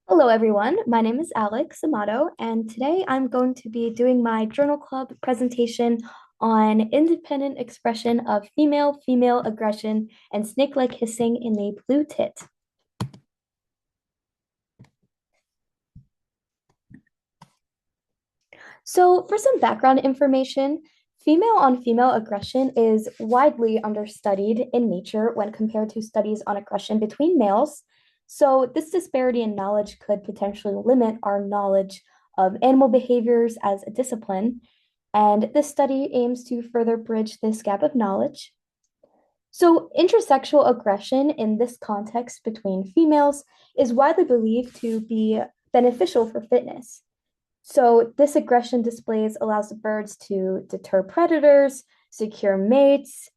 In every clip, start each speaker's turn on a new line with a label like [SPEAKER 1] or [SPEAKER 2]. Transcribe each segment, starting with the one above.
[SPEAKER 1] Hello, everyone. My name is Alex Amato, and today I'm going to be doing my journal club presentation on independent expression of female aggression and snake-like hissing in a blue tit. So, for some background information, female on female aggression is widely understudied in nature when compared to studies on aggression between males. So, this disparity in knowledge could potentially limit our knowledge of animal behaviors as a discipline. And this study aims to further bridge this gap of knowledge. So, intersexual aggression in this context between females is widely believed to be beneficial for fitness. So this aggression displays allows the birds to deter predators, secure mates,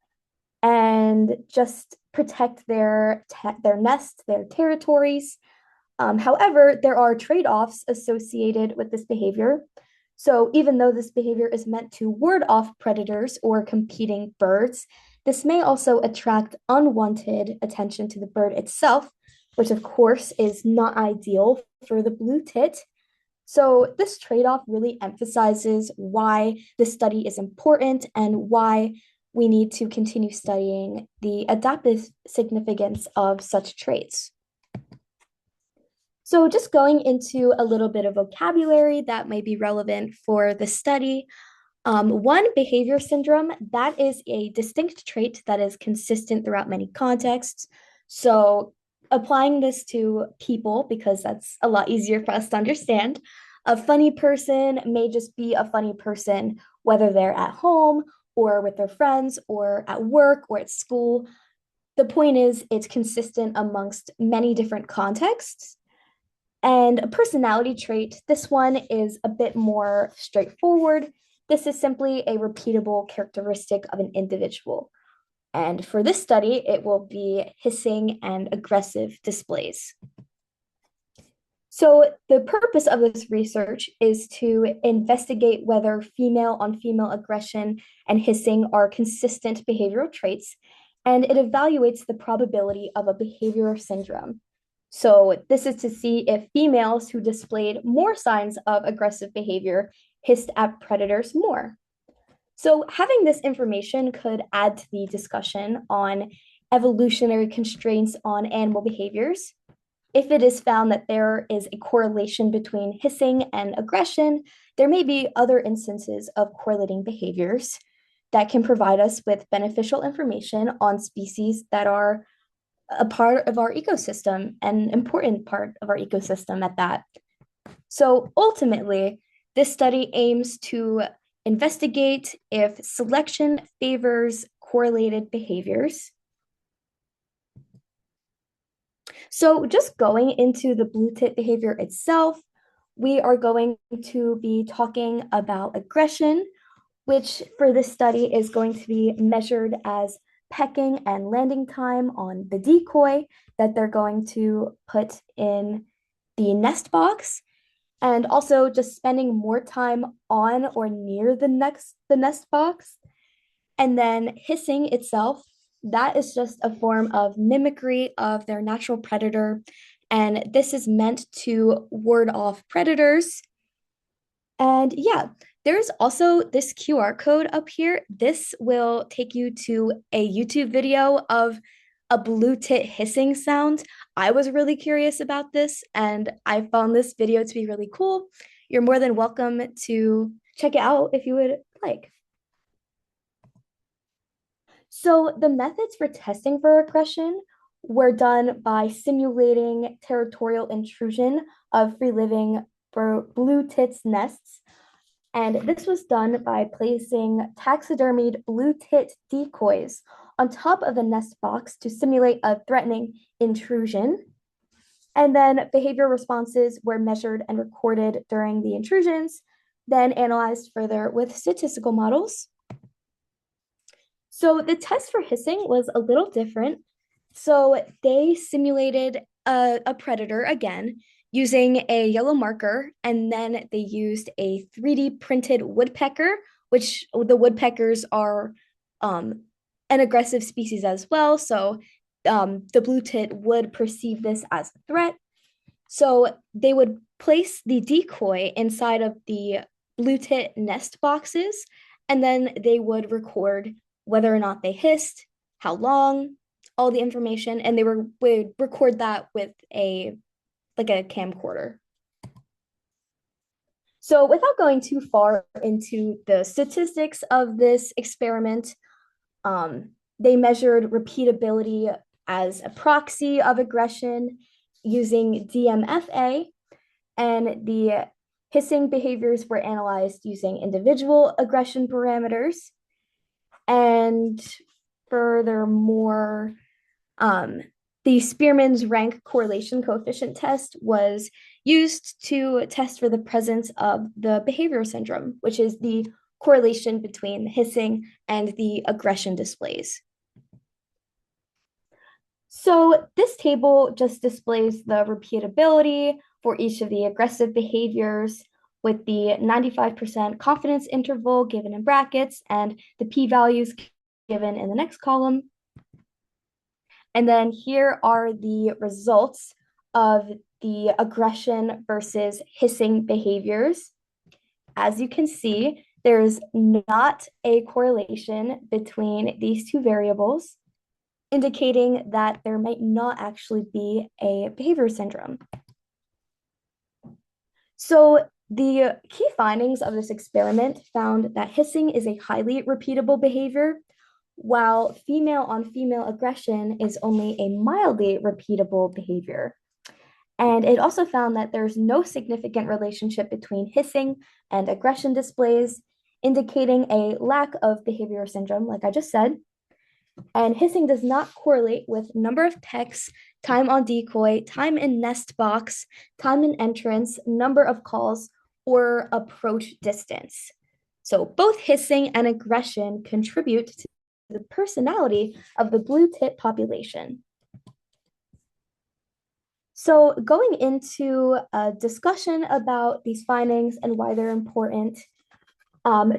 [SPEAKER 1] and just protect their nest, their territories. However, there are trade-offs associated with this behavior. So even though this behavior is meant to ward off predators or competing birds, this may also attract unwanted attention to the bird itself, which of course is not ideal for the blue tit. So, this trade off really emphasizes why this study is important and why we need to continue studying the adaptive significance of such traits. So, just going into a little bit of vocabulary that may be relevant for the study. One, behavior syndrome, that is a distinct trait that is consistent throughout many contexts. So, applying this to people, because that's a lot easier for us to understand, a funny person may just be a funny person, whether they're at home or with their friends or at work or at school. The point is, it's consistent amongst many different contexts. And a personality trait, this one is a bit more straightforward. This is simply a repeatable characteristic of an individual. And for this study, it will be hissing and aggressive displays. So, the purpose of this research is to investigate whether female on female aggression and hissing are consistent behavioral traits, and it evaluates the probability of a behavioral syndrome. So, this is to see if females who displayed more signs of aggressive behavior hissed at predators more. So, having this information could add to the discussion on evolutionary constraints on animal behaviors. If it is found that there is a correlation between hissing and aggression, there may be other instances of correlating behaviors that can provide us with beneficial information on species that are a part of our ecosystem, an important part of our ecosystem at that. So ultimately, this study aims to investigate if selection favors correlated behaviors. So just going into the blue tit behavior itself, we are going to be talking about aggression, which for this study is going to be measured as pecking and landing time on the decoy that they're going to put in the nest box, and also just spending more time on or near the nest box. And then hissing itself, that is just a form of mimicry of their natural predator. And this is meant to ward off predators. And yeah, there's also this QR code up here. This will take you to a YouTube video of a blue tit hissing sound. I was really curious about this and I found this video to be really cool. You're more than welcome to check it out if you would like. So the methods for testing for aggression were done by simulating territorial intrusion of free living blue tits nests. And this was done by placing taxidermied blue tit decoys on top of the nest box to simulate a threatening intrusion. And then behavior responses were measured and recorded during the intrusions, then analyzed further with statistical models. So the test for hissing was a little different. So they simulated a predator again using a yellow marker, and then they used a 3D printed woodpecker, which the woodpeckers are an aggressive species as well. So the blue tit would perceive this as a threat. So they would place the decoy inside of the blue tit nest boxes, and then they would record whether or not they hissed, how long, all the information, and would record that with a like a camcorder. So without going too far into the statistics of this experiment, um, they measured repeatability as a proxy of aggression using DMFA, and the hissing behaviors were analyzed using individual aggression parameters. And furthermore, um, the Spearman's rank correlation coefficient test was used to test for the presence of the behavior syndrome, which is the correlation between hissing and the aggression displays. So this table just displays the repeatability for each of the aggressive behaviors with the 95% confidence interval given in brackets and the p-values given in the next column. And then here are the results of the aggression versus hissing behaviors. As you can see, there's not a correlation between these two variables, indicating that there might not actually be a behavior syndrome. So the key findings of this experiment found that hissing is a highly repeatable behavior, while female on female aggression is only a mildly repeatable behavior. And it also found that there's no significant relationship between hissing and aggression displays, indicating a lack of behavior syndrome, like I just said. And hissing does not correlate with number of pecks, time on decoy, time in nest box, time in entrance, number of calls, or approach distance. So both hissing and aggression contribute to the personality of the blue tit population. So going into a discussion about these findings and why they're important,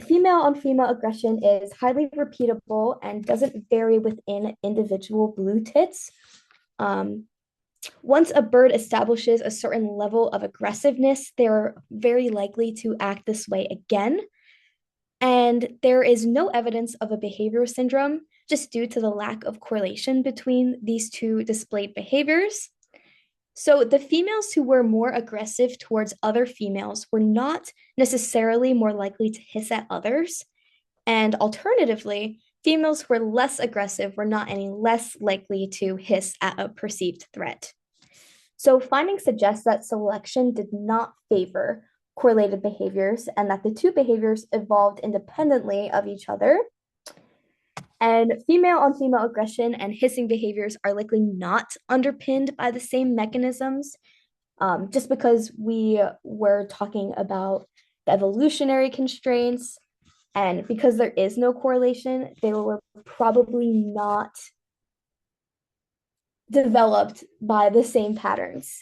[SPEAKER 1] female on female aggression is highly repeatable and doesn't vary within individual blue tits. Um, Once a bird establishes a certain level of aggressiveness, they're very likely to act this way again. And there is no evidence of a behavior syndrome just due to the lack of correlation between these two displayed behaviors. So the females who were more aggressive towards other females were not necessarily more likely to hiss at others. And alternatively, females who were less aggressive were not any less likely to hiss at a perceived threat. So findings suggest that selection did not favor correlated behaviors and that the two behaviors evolved independently of each other. And female on female aggression and hissing behaviors are likely not underpinned by the same mechanisms, just because we were talking about the evolutionary constraints. And because there is no correlation, they were probably not developed by the same patterns.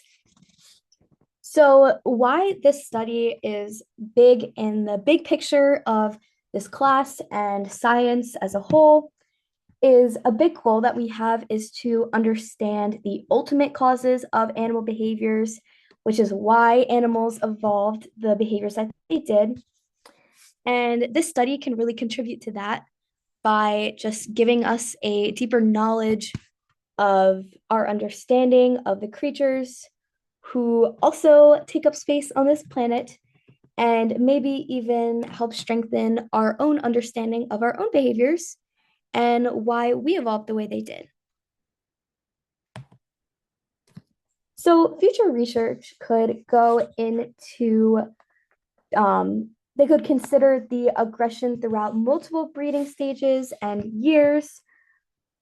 [SPEAKER 1] So, why this study is big in the big picture of this class and science as a whole is a big goal that we have is to understand the ultimate causes of animal behaviors, which is why animals evolved the behaviors that they did. And this study can really contribute to that by just giving us a deeper knowledge of our understanding of the creatures who also take up space on this planet and maybe even help strengthen our own understanding of our own behaviors and why we evolved the way they did. So future research could go into, they could consider the aggression throughout multiple breeding stages and years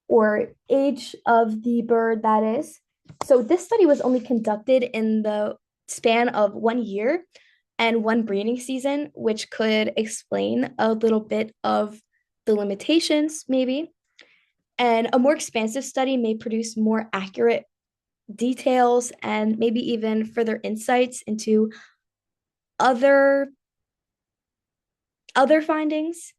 [SPEAKER 1] or age of the bird, that is. So this study was only conducted in the span of 1 year and one breeding season, which could explain a little bit of the limitations, maybe. And a more expansive study may produce more accurate details and maybe even further insights into other other findings.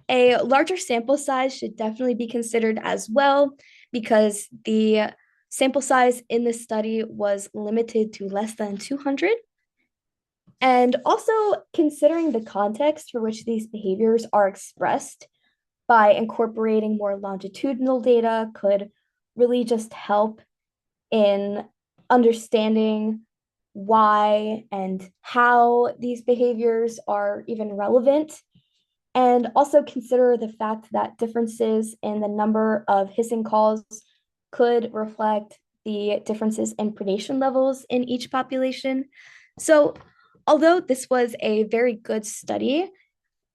[SPEAKER 1] A larger sample size should definitely be considered as well because the Sample size in this study was limited to less than 200. And also considering the context for which these behaviors are expressed by incorporating more longitudinal data could really just help in understanding why and how these behaviors are even relevant, and also consider the fact that differences in the number of hissing calls could reflect the differences in predation levels in each population. So, although this was a very good study,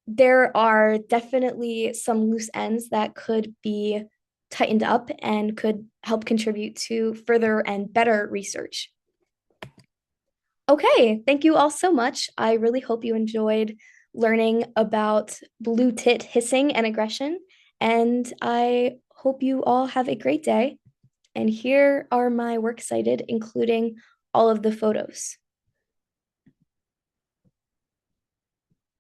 [SPEAKER 1] there are definitely some loose ends that could be tightened up and could help contribute to further and better research. Okay, thank you all so much. I really hope you enjoyed learning about blue tit hissing and aggression, and I hope you all have a great day. And here are my works cited, including all of the photos.